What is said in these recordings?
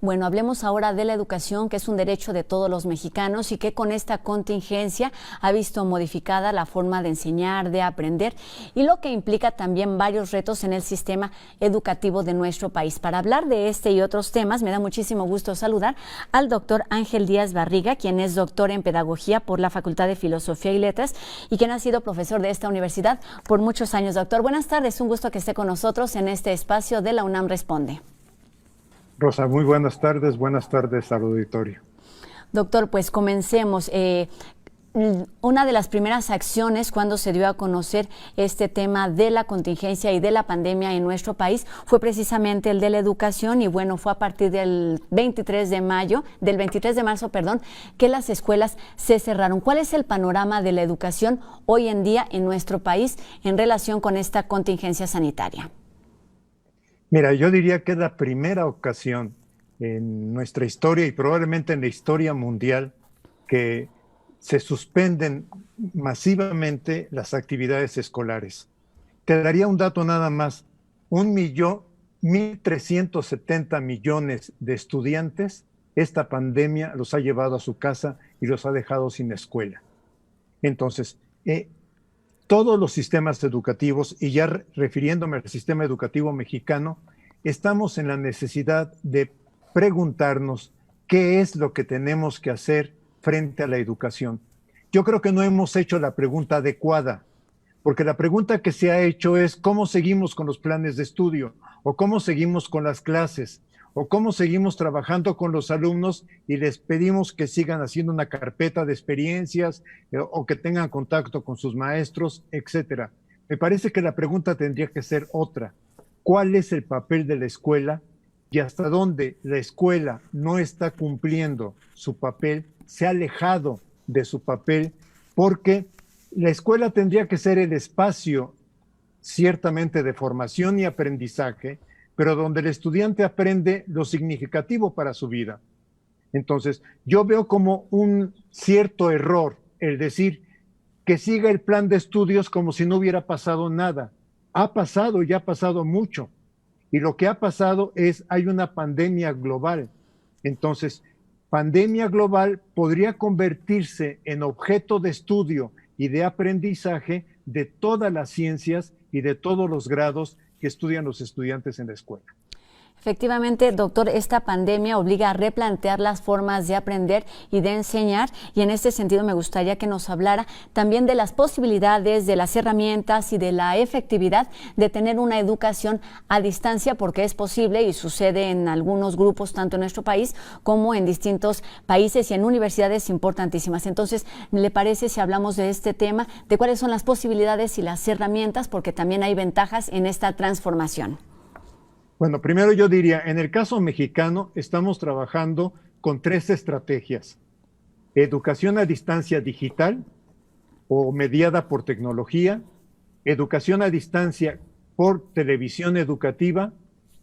Bueno, hablemos ahora de la educación, que es un derecho de todos los mexicanos y que con esta contingencia ha visto modificada la forma de enseñar, de aprender y lo que implica también varios retos en el sistema educativo de nuestro país. Para hablar de este y otros temas, me da muchísimo gusto saludar al doctor Ángel Díaz Barriga, quien es doctor en Pedagogía por la Facultad de Filosofía y Letras y quien ha sido profesor de esta universidad por muchos años. Doctor, buenas tardes, un gusto que esté con nosotros en este espacio de la UNAM Responde. Rosa, muy buenas tardes al auditorio. Doctor, pues comencemos. Una de las primeras acciones cuando se dio a conocer este tema de la contingencia y de la pandemia en nuestro país fue precisamente el de la educación y bueno, fue a partir del 23 de marzo, que las escuelas se cerraron. ¿Cuál es el panorama de la educación hoy en día en nuestro país en relación con esta contingencia sanitaria? Mira, yo diría que es la primera ocasión en nuestra historia y probablemente en la historia mundial que se suspenden masivamente las actividades escolares. Te daría un dato nada más: 1.370 millones de estudiantes, esta pandemia los ha llevado a su casa y los ha dejado sin escuela. Entonces, todos los sistemas educativos, y ya refiriéndome al sistema educativo mexicano, estamos en la necesidad de preguntarnos qué es lo que tenemos que hacer frente a la educación. Yo creo que no hemos hecho la pregunta adecuada, porque la pregunta que se ha hecho es cómo seguimos con los planes de estudio, o cómo seguimos con las clases, o cómo seguimos trabajando con los alumnos y les pedimos que sigan haciendo una carpeta de experiencias o que tengan contacto con sus maestros, etcétera. Me parece que la pregunta tendría que ser otra: ¿cuál es el papel de la escuela y hasta dónde la escuela no está cumpliendo su papel, se ha alejado de su papel? Porque la escuela tendría que ser el espacio ciertamente de formación y aprendizaje, pero donde el estudiante aprende lo significativo para su vida. Entonces, yo veo como un cierto error el decir que siga el plan de estudios como si no hubiera pasado nada. Ha pasado y ha pasado mucho. Y lo que ha pasado es, hay una pandemia global. Entonces, pandemia global podría convertirse en objeto de estudio y de aprendizaje de todas las ciencias y de todos los grados que estudian los estudiantes en la escuela. Efectivamente, doctor, esta pandemia obliga a replantear las formas de aprender y de enseñar y en este sentido me gustaría que nos hablara también de las posibilidades, de las herramientas y de la efectividad de tener una educación a distancia, porque es posible y sucede en algunos grupos, tanto en nuestro país como en distintos países y en universidades importantísimas. Entonces, ¿le parece si hablamos de este tema, de cuáles son las posibilidades y las herramientas, porque también hay ventajas en esta transformación? Bueno, primero yo diría, en el caso mexicano estamos trabajando con 3 estrategias: educación a distancia digital o mediada por tecnología, educación a distancia por televisión educativa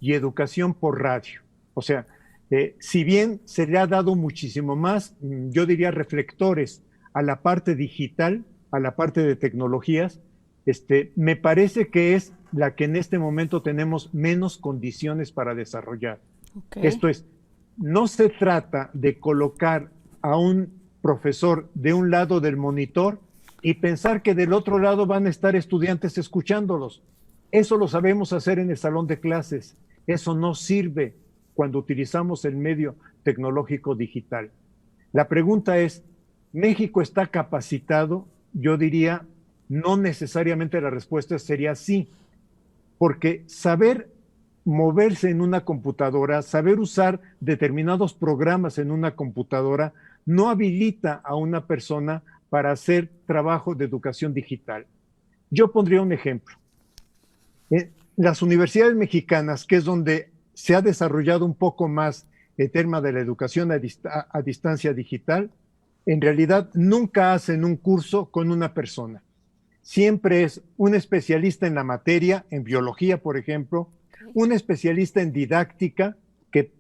y educación por radio. O sea, si bien se le ha dado muchísimo más, yo diría, reflectores a la parte digital, a la parte de tecnologías, me parece que es la que en este momento tenemos menos condiciones para desarrollar. Okay. Esto es, no se trata de colocar a un profesor de un lado del monitor y pensar que del otro lado van a estar estudiantes escuchándolos. Eso lo sabemos hacer en el salón de clases. Eso no sirve cuando utilizamos el medio tecnológico digital. La pregunta es, ¿México está capacitado? Yo diría, no necesariamente la respuesta sería sí, porque saber moverse en una computadora, saber usar determinados programas en una computadora, no habilita a una persona para hacer trabajo de educación digital. Yo pondría un ejemplo. Las universidades mexicanas, que es donde se ha desarrollado un poco más el tema de la educación a distancia digital, en realidad nunca hacen un curso con una persona. Siempre es un especialista en la materia, en biología, por ejemplo, un especialista en didáctica que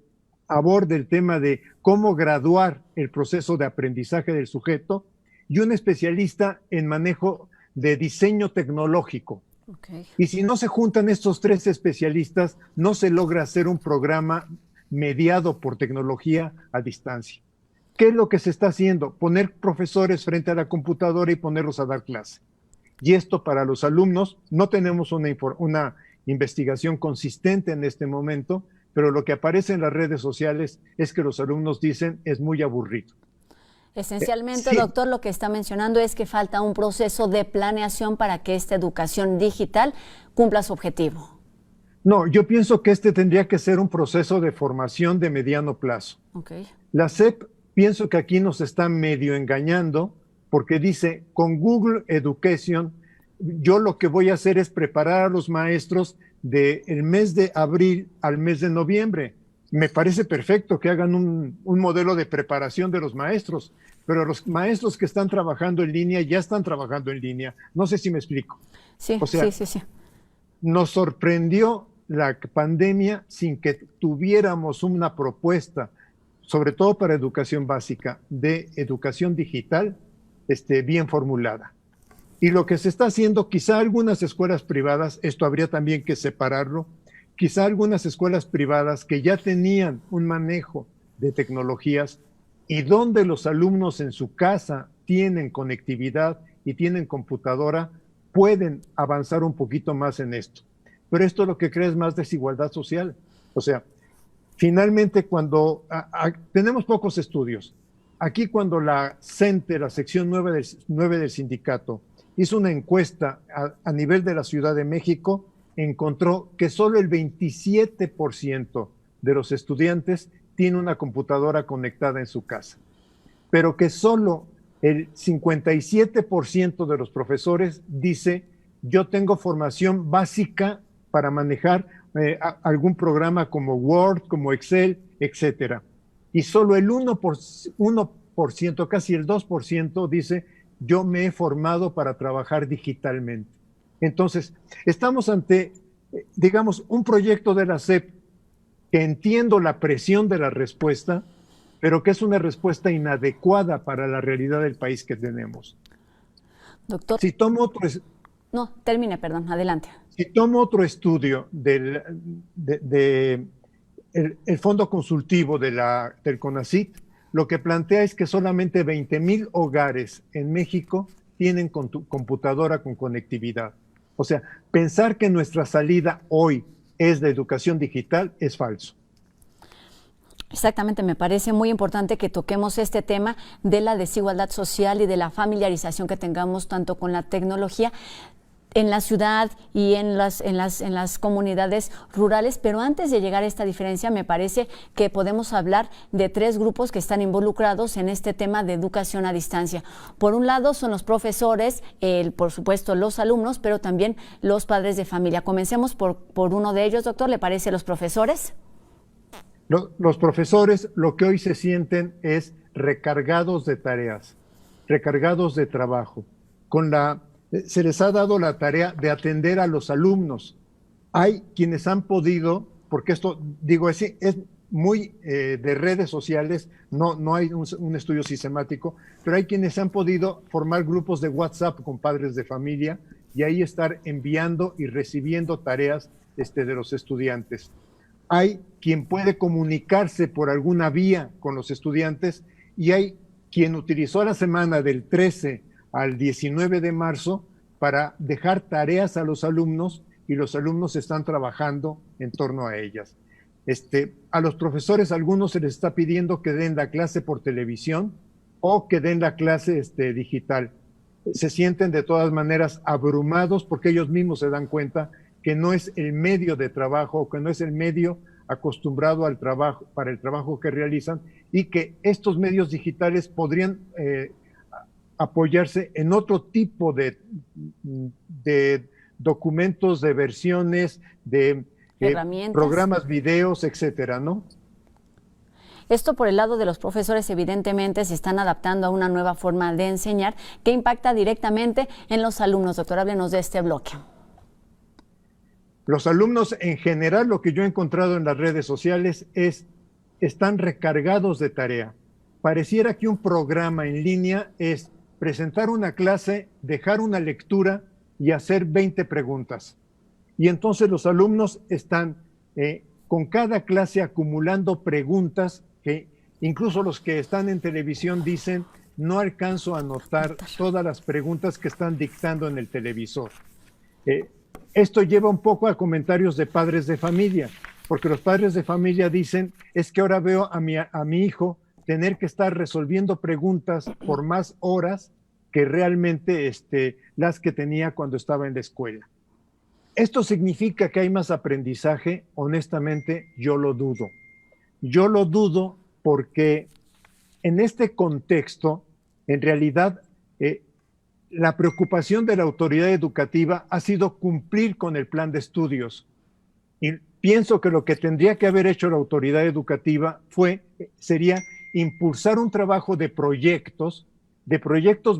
aborde el tema de cómo graduar el proceso de aprendizaje del sujeto y un especialista en manejo de diseño tecnológico. Okay. Y si no se juntan estos 3 especialistas, no se logra hacer un programa mediado por tecnología a distancia. ¿Qué es lo que se está haciendo? Poner profesores frente a la computadora y ponerlos a dar clase. Y esto para los alumnos, no tenemos una investigación consistente en este momento, pero lo que aparece en las redes sociales es que los alumnos dicen es muy aburrido. Esencialmente, Sí. doctor, lo que está mencionando es que falta un proceso de planeación para que esta educación digital cumpla su objetivo. No, yo pienso que este tendría que ser un proceso de formación de mediano plazo. Okay. La SEP, pienso que aquí nos está medio engañando porque dice, con Google Education, yo lo que voy a hacer es preparar a los maestros del mes de abril al mes de noviembre. Me parece perfecto que hagan un modelo de preparación de los maestros, pero los maestros que están trabajando en línea ya están trabajando en línea. No sé si me explico. Sí, O sea, sí. nos sorprendió la pandemia sin que tuviéramos una propuesta, sobre todo para educación básica, de educación digital, bien formulada. Y lo que se está haciendo, quizá algunas escuelas privadas, esto habría también que separarlo, quizá algunas escuelas privadas que ya tenían un manejo de tecnologías y donde los alumnos en su casa tienen conectividad y tienen computadora, pueden avanzar un poquito más en esto. Pero esto lo que crea es más desigualdad social. O sea, finalmente cuando tenemos pocos estudios, aquí cuando la CENTE, la sección 9 del sindicato, hizo una encuesta a nivel de la Ciudad de México, encontró que solo el 27% de los estudiantes tiene una computadora conectada en su casa, pero que solo el 57% de los profesores dice, yo tengo formación básica para manejar algún programa como Word, como Excel, etcétera. Y solo el 1%, casi el 2% dice, yo me he formado para trabajar digitalmente. Entonces, estamos ante, digamos, un proyecto de la SEP que entiendo la presión de la respuesta, pero que es una respuesta inadecuada para la realidad del país que tenemos. Doctor. Si tomo otro, no, termine, perdón, adelante. Si tomo otro estudio del el Fondo Consultivo del CONACYT, lo que plantea es que solamente 20,000 hogares en México tienen computadora con conectividad. O sea, pensar que nuestra salida hoy es de educación digital es falso. Exactamente, me parece muy importante que toquemos este tema de la desigualdad social y de la familiarización que tengamos tanto con la tecnología en la ciudad y en las comunidades rurales, pero antes de llegar a esta diferencia me parece que podemos hablar de tres grupos que están involucrados en este tema de educación a distancia. Por un lado son los profesores, por supuesto los alumnos, pero también los padres de familia. Comencemos por uno de ellos, doctor, ¿le parece los profesores? Los profesores lo que hoy se sienten es recargados de tareas, recargados de trabajo, se les ha dado la tarea de atender a los alumnos. Hay quienes han podido, porque esto, digo, es muy de redes sociales, no hay un estudio sistemático, pero hay quienes han podido formar grupos de WhatsApp con padres de familia y ahí estar enviando y recibiendo tareas de los estudiantes. Hay quien puede comunicarse por alguna vía con los estudiantes y hay quien utilizó la semana del 13 al 19 de marzo para dejar tareas a los alumnos y los alumnos están trabajando en torno a ellas. A los profesores, a algunos se les está pidiendo que den la clase por televisión o que den la clase digital. Se sienten de todas maneras abrumados porque ellos mismos se dan cuenta que no es el medio de trabajo, que no es el medio acostumbrado al trabajo, para el trabajo que realizan y que estos medios digitales podrían apoyarse en otro tipo de documentos, de versiones, de programas, videos, etcétera, ¿no? Esto por el lado de los profesores, evidentemente se están adaptando a una nueva forma de enseñar que impacta directamente en los alumnos. Doctor, háblenos de este bloque. Los alumnos en general, lo que yo he encontrado en las redes sociales están recargados de tarea. Pareciera que un programa en línea es presentar una clase, dejar una lectura y hacer 20 preguntas. Y entonces los alumnos están con cada clase acumulando preguntas que incluso los que están en televisión dicen, no alcanzo a anotar todas las preguntas que están dictando en el televisor. Esto lleva un poco a comentarios de padres de familia, porque los padres de familia dicen, es que ahora veo a mi hijo tener que estar resolviendo preguntas por más horas que realmente las que tenía cuando estaba en la escuela. ¿Esto significa que hay más aprendizaje? Honestamente, yo lo dudo. Yo lo dudo porque en este contexto, en realidad, la preocupación de la autoridad educativa ha sido cumplir con el plan de estudios. Y pienso que lo que tendría que haber hecho la autoridad educativa sería impulsar un trabajo de proyectos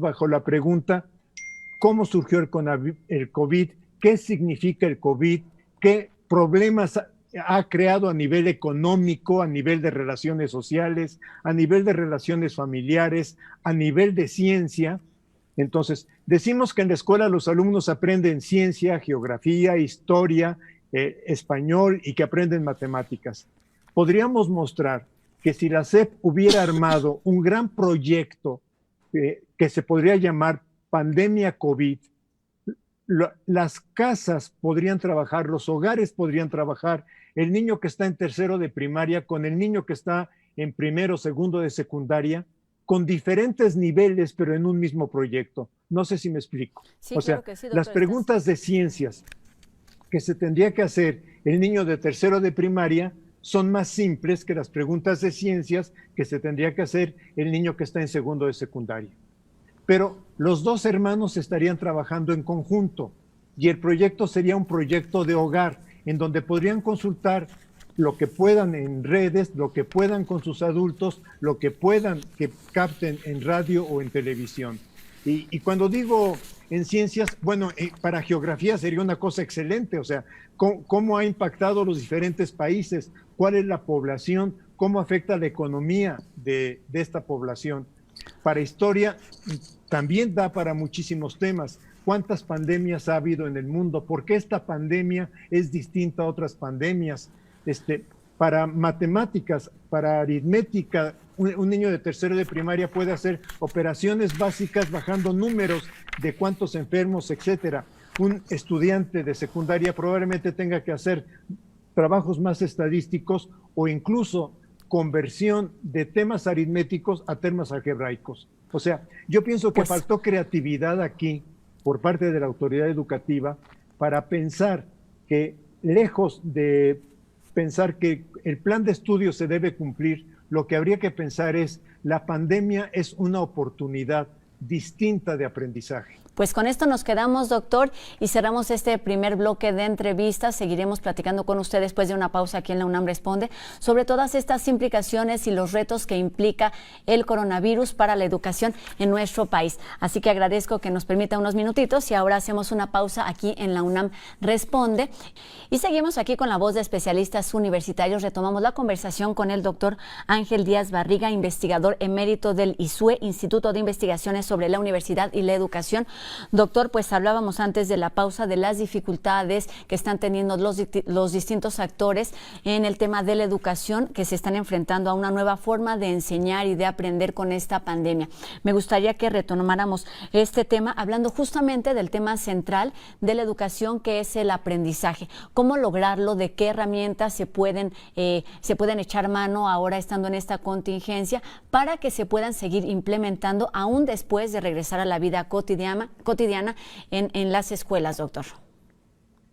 bajo la pregunta, ¿cómo surgió el COVID? ¿Qué significa el COVID? ¿Qué problemas ha creado a nivel económico, a nivel de relaciones sociales, a nivel de relaciones familiares, a nivel de ciencia? Entonces, decimos que en la escuela los alumnos aprenden ciencia, geografía, historia, español y que aprenden matemáticas. Podríamos mostrar que si la SEP hubiera armado un gran proyecto que se podría llamar pandemia COVID, las casas podrían trabajar, los hogares podrían trabajar, el niño que está en tercero de primaria con el niño que está en primero o segundo de secundaria, con diferentes niveles, pero en un mismo proyecto. No sé si me explico. Sí, o sea, claro que sí, doctor, las preguntas de ciencias que se tendría que hacer el niño de tercero de primaria son más simples que las preguntas de ciencias que se tendría que hacer el niño que está en segundo de secundaria. Pero los dos hermanos estarían trabajando en conjunto y el proyecto sería un proyecto de hogar en donde podrían consultar lo que puedan en redes, lo que puedan con sus adultos, lo que puedan que capten en radio o en televisión. Y cuando digo en ciencias, bueno, para geografía sería una cosa excelente, o sea, cómo ha impactado los diferentes países, cuál es la población, cómo afecta la economía de esta población. Para historia también da para muchísimos temas. ¿Cuántas pandemias ha habido en el mundo? ¿Por qué esta pandemia es distinta a otras pandemias? Para matemáticas, para aritmética, un niño de tercero de primaria puede hacer operaciones básicas bajando números de cuántos enfermos, etcétera. Un estudiante de secundaria probablemente tenga que hacer trabajos más estadísticos o incluso conversión de temas aritméticos a temas algebraicos. O sea, yo pienso que faltó creatividad aquí por parte de la autoridad educativa para pensar que, lejos de pensar que el plan de estudio se debe cumplir, lo que habría que pensar es, la pandemia es una oportunidad distinta de aprendizaje. Pues con esto nos quedamos, doctor, y cerramos este primer bloque de entrevistas. Seguiremos platicando con usted después de una pausa aquí en la UNAM Responde sobre todas estas implicaciones y los retos que implica el coronavirus para la educación en nuestro país. Así que agradezco que nos permita unos minutitos y ahora hacemos una pausa aquí en la UNAM Responde. Y seguimos aquí con la voz de especialistas universitarios. Retomamos la conversación con el doctor Ángel Díaz Barriga, investigador emérito del ISUE, Instituto de Investigaciones sobre la Universidad y la Educación. Doctor, pues hablábamos antes de la pausa de las dificultades que están teniendo los distintos actores en el tema de la educación, que se están enfrentando a una nueva forma de enseñar y de aprender con esta pandemia. Me gustaría que retomáramos este tema hablando justamente del tema central de la educación, que es el aprendizaje. ¿Cómo lograrlo? ¿De qué herramientas se pueden echar mano ahora estando en esta contingencia para que se puedan seguir implementando aún después de regresar a la vida cotidiana en las escuelas, doctor?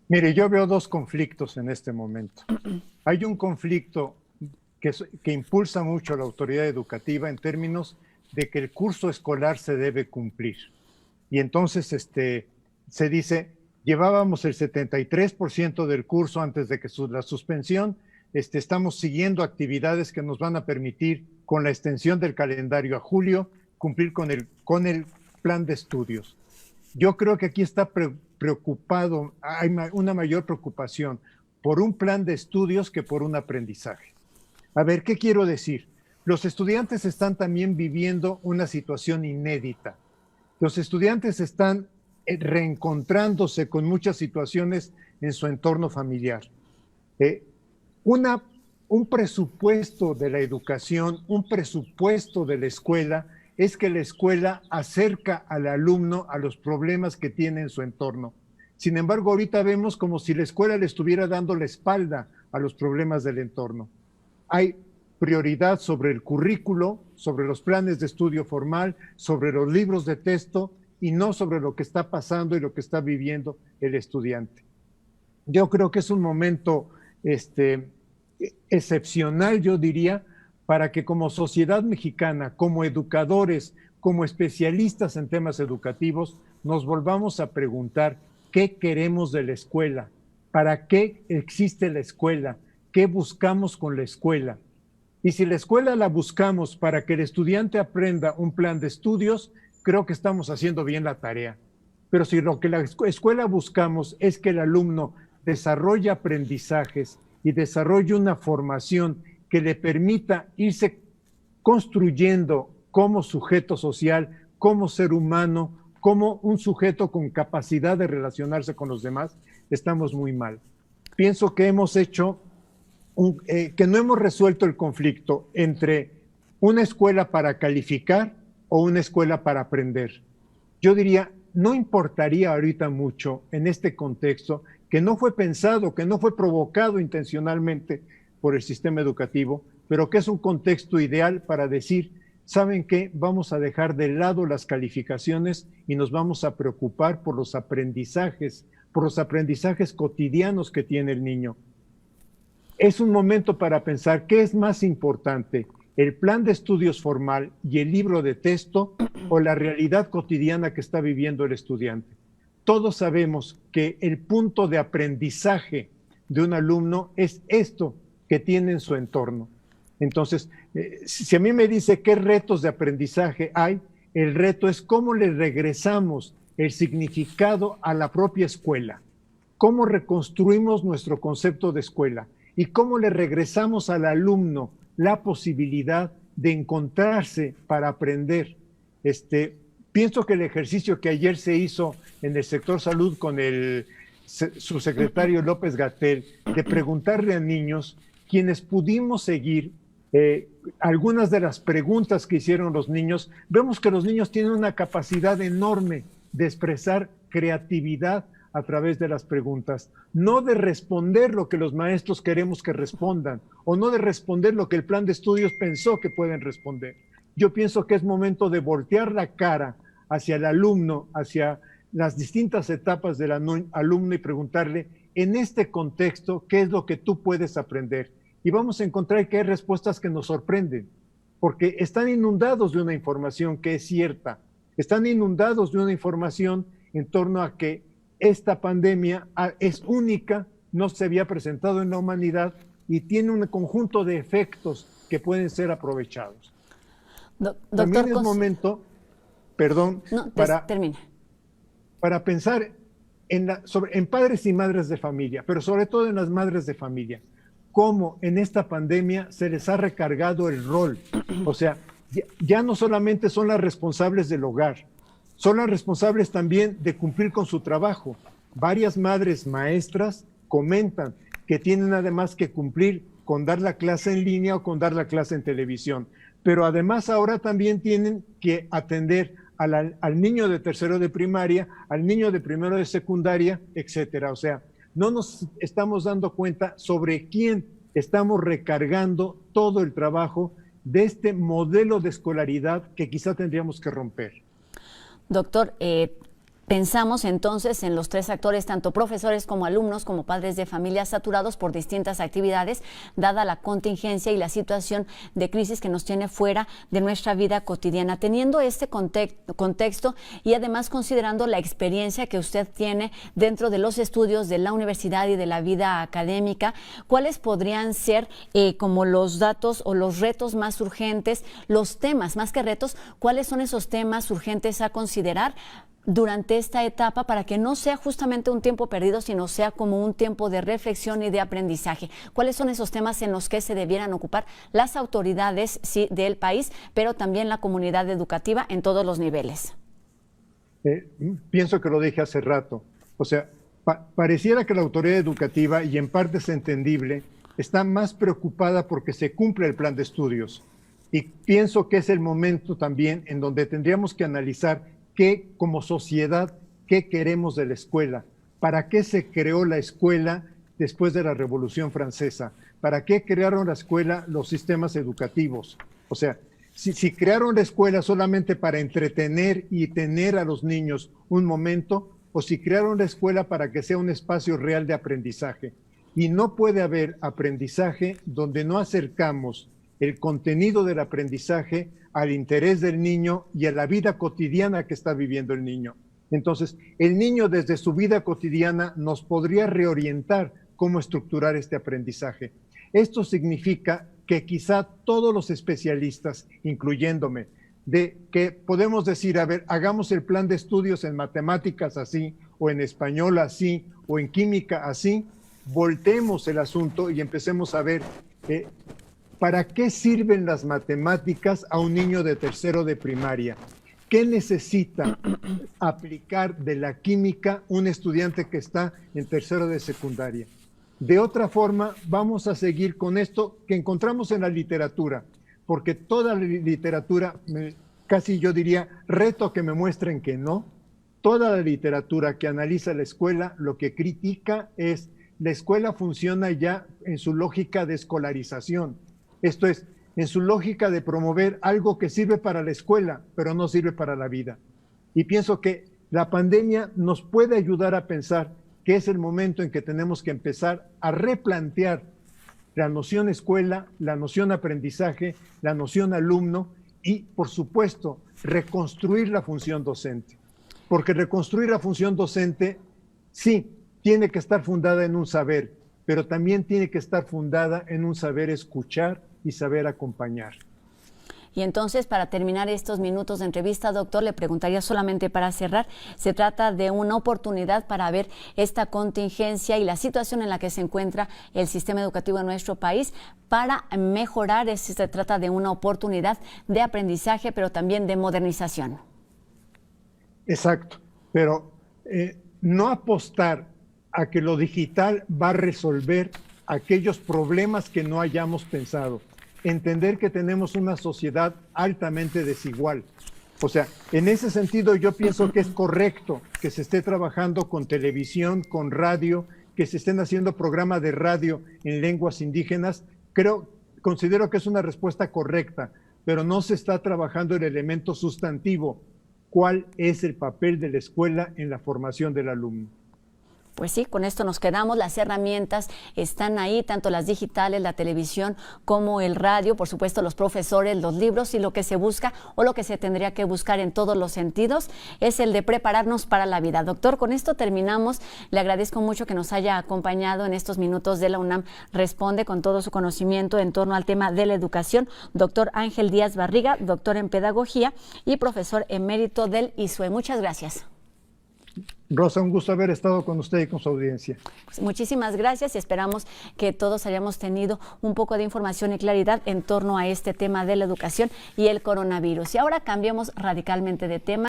Mire, yo veo dos conflictos en este momento. Hay un conflicto que impulsa mucho a la autoridad educativa en términos de que el curso escolar se debe cumplir. Y entonces se dice, llevábamos el 73% del curso antes de que la suspensión, estamos siguiendo actividades que nos van a permitir, con la extensión del calendario a julio, cumplir con el plan de estudios. Yo creo que aquí está preocupado, hay una mayor preocupación por un plan de estudios que por un aprendizaje. A ver, ¿qué quiero decir? Los estudiantes están también viviendo una situación inédita. Los estudiantes están reencontrándose con muchas situaciones en su entorno familiar. Una, un presupuesto de la educación, un presupuesto de la escuela, es que la escuela acerca al alumno a los problemas que tiene en su entorno. Sin embargo, ahorita vemos como si la escuela le estuviera dando la espalda a los problemas del entorno. Hay prioridad sobre el currículo, sobre los planes de estudio formal, sobre los libros de texto y no sobre lo que está pasando y lo que está viviendo el estudiante. Yo creo que es un momento excepcional, yo diría, para que como sociedad mexicana, como educadores, como especialistas en temas educativos, nos volvamos a preguntar qué queremos de la escuela, para qué existe la escuela, qué buscamos con la escuela. Y si la escuela la buscamos para que el estudiante aprenda un plan de estudios, creo que estamos haciendo bien la tarea. Pero si lo que la escuela buscamos es que el alumno desarrolle aprendizajes y desarrolle una formación que le permita irse construyendo como sujeto social, como ser humano, como un sujeto con capacidad de relacionarse con los demás, estamos muy mal. Pienso que hemos hecho, que no hemos resuelto el conflicto entre una escuela para calificar o una escuela para aprender. Yo diría, no importaría ahorita mucho en este contexto que no fue pensado, que no fue provocado intencionalmente por el sistema educativo, pero que es un contexto ideal para decir, ¿saben qué? Vamos a dejar de lado las calificaciones y nos vamos a preocupar por los aprendizajes cotidianos que tiene el niño. Es un momento para pensar qué es más importante, el plan de estudios formal y el libro de texto o la realidad cotidiana que está viviendo el estudiante. Todos sabemos que el punto de aprendizaje de un alumno es esto que tiene en su entorno. Entonces, si a mí me dice qué retos de aprendizaje hay, el reto es cómo le regresamos el significado a la propia escuela, cómo reconstruimos nuestro concepto de escuela y cómo le regresamos al alumno la posibilidad de encontrarse para aprender. Pienso que el ejercicio que ayer se hizo en el sector salud con el subsecretario López-Gatell, de preguntarle a niños, quienes pudimos seguir algunas de las preguntas que hicieron los niños, vemos que los niños tienen una capacidad enorme de expresar creatividad a través de las preguntas, no de responder lo que los maestros queremos que respondan, o no de responder lo que el plan de estudios pensó que pueden responder. Yo pienso que es momento de voltear la cara hacia el alumno, hacia las distintas etapas del alumno y preguntarle, en este contexto, ¿qué es lo que tú puedes aprender? Y vamos a encontrar que hay respuestas que nos sorprenden, porque están inundados de una información que es cierta, están inundados de una información en torno a que esta pandemia es única, no se había presentado en la humanidad y tiene un conjunto de efectos que pueden ser aprovechados. También es momento, perdón, para pensar en padres y madres de familia, pero sobre todo en las madres de familia, cómo en esta pandemia se les ha recargado el rol. O sea, ya no solamente son las responsables del hogar, son las responsables también de cumplir con su trabajo. Varias madres maestras comentan que tienen además que cumplir con dar la clase en línea o con dar la clase en televisión, pero además ahora también tienen que atender al niño de tercero de primaria, al niño de primero de secundaria, etcétera. O sea, no nos estamos dando cuenta sobre quién estamos recargando todo el trabajo de este modelo de escolaridad que quizá tendríamos que romper. Doctor, pensamos entonces en los tres actores, tanto profesores como alumnos, como padres de familia, saturados por distintas actividades, dada la contingencia y la situación de crisis que nos tiene fuera de nuestra vida cotidiana. Teniendo este contexto y además considerando la experiencia que usted tiene dentro de los estudios de la universidad y de la vida académica, ¿cuáles podrían ser como los datos o los retos más urgentes, los temas, más que retos, cuáles son esos temas urgentes a considerar durante esta etapa para que no sea justamente un tiempo perdido, sino sea como un tiempo de reflexión y de aprendizaje? ¿Cuáles son esos temas en los que se debieran ocupar las autoridades, sí, del país, pero también la comunidad educativa en todos los niveles? Pienso que lo dije hace rato. O sea, pareciera que la autoridad educativa, y en parte es entendible, está más preocupada porque se cumple el plan de estudios. Y pienso que es el momento también en donde tendríamos que analizar qué, como sociedad, qué queremos de la escuela, para qué se creó la escuela después de la Revolución Francesa, para qué crearon la escuela los sistemas educativos. O sea, si crearon la escuela solamente para entretener y tener a los niños un momento, o si crearon la escuela para que sea un espacio real de aprendizaje. Y no puede haber aprendizaje donde no acercamos el contenido del aprendizaje al interés del niño y a la vida cotidiana que está viviendo el niño. Entonces, el niño desde su vida cotidiana nos podría reorientar cómo estructurar este aprendizaje. Esto significa que quizá todos los especialistas, incluyéndome, de que podemos decir, a ver, hagamos el plan de estudios en matemáticas así, o en español así, o en química así, volteemos el asunto y empecemos a ver ¿para qué sirven las matemáticas a un niño de tercero de primaria? ¿Qué necesita aplicar de la química un estudiante que está en tercero de secundaria? De otra forma, vamos a seguir con esto que encontramos en la literatura, porque toda la literatura, casi yo diría, reto que me muestren que no, toda la literatura que analiza la escuela lo que critica es la escuela funciona ya en su lógica de escolarización. Esto es, en su lógica de promover algo que sirve para la escuela, pero no sirve para la vida. Y pienso que la pandemia nos puede ayudar a pensar que es el momento en que tenemos que empezar a replantear la noción escuela, la noción aprendizaje, la noción alumno y, por supuesto, reconstruir la función docente. Porque reconstruir la función docente, sí, tiene que estar fundada en un saber, pero también tiene que estar fundada en un saber escuchar y saber acompañar. Y entonces, para terminar estos minutos de entrevista, doctor, le preguntaría solamente para cerrar, se trata de una oportunidad para ver esta contingencia y la situación en la que se encuentra el sistema educativo en nuestro país para mejorar, se trata de una oportunidad de aprendizaje, pero también de modernización. Exacto, pero no apostar a que lo digital va a resolver aquellos problemas que no hayamos pensado. Entender que tenemos una sociedad altamente desigual. O sea, en ese sentido yo pienso que es correcto que se esté trabajando con televisión, con radio, que se estén haciendo programas de radio en lenguas indígenas. Considero que es una respuesta correcta, pero no se está trabajando el elemento sustantivo. ¿Cuál es el papel de la escuela en la formación del alumno? Pues sí, con esto nos quedamos. Las herramientas están ahí, tanto las digitales, la televisión, como el radio, por supuesto los profesores, los libros, y lo que se busca o lo que se tendría que buscar en todos los sentidos es el de prepararnos para la vida. Doctor, con esto terminamos. Le agradezco mucho que nos haya acompañado en estos minutos de la UNAM Responde con todo su conocimiento en torno al tema de la educación. Doctor Ángel Díaz Barriga, doctor en Pedagogía y profesor emérito del ISUE. Muchas gracias. Rosa, un gusto haber estado con usted y con su audiencia. Pues muchísimas gracias y esperamos que todos hayamos tenido un poco de información y claridad en torno a este tema de la educación y el coronavirus. Y ahora cambiemos radicalmente de tema.